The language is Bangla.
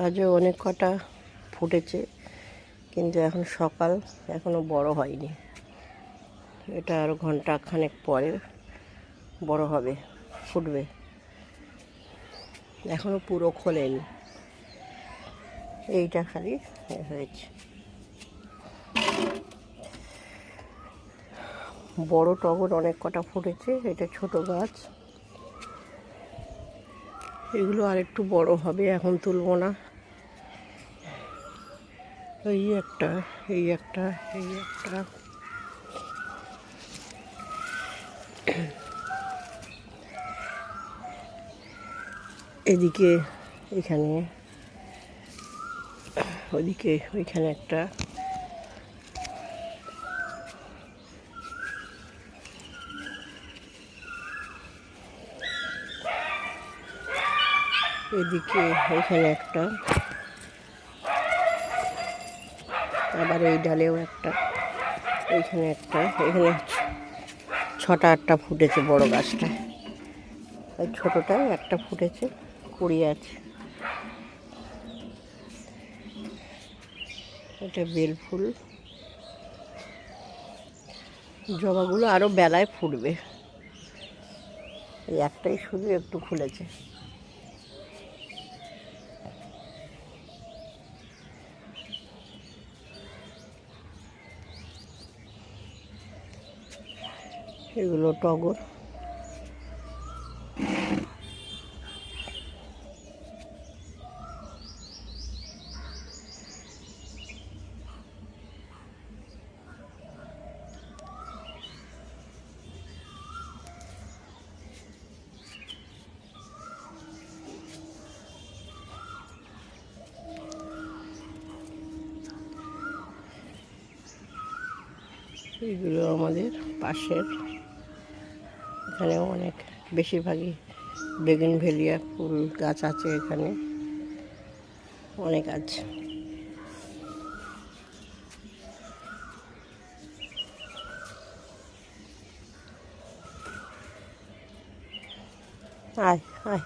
আজও অনেক কটা ফুটেছে, কিন্তু এখন সকাল, এখনও বড় হয়নি। এটা আরও ঘন্টাখানেক পরে বড় হবে, ফুটবে। এখনও পুরো খোলেনি, এইটা খালি হয়েছে। বড় টগর অনেক কটা ফুটেছে, এটা ছোট গাছ। এগুলো আর একটু বড় হবে, এখন তুলব না। এই একটা, এই একটা, এই একটা। এদিকে, এখানে, ওদিকে, ওইখানে একটা। এদিকে, ওইখানে একটা। আবার এই ডালেও একটা, এইখানে একটা। এখানে 6টা-8টা ফুটেছে বড় গাছটায়। ওই ছোটোটায় একটা ফুটেছে, কুড়ি আছে। এটা বেল ফুল। জবাগুলো আরও বেলায় ফুটবে। এই একটাই শুধু একটু খুলেছে। এগুলো টগর। এগুলো আমাদের পাশের, এখানেও অনেক, বেশিরভাগই বেগুনভেলিয়া ফুল গাছ আছে এখানে, অনেক আছে। আয় আয়।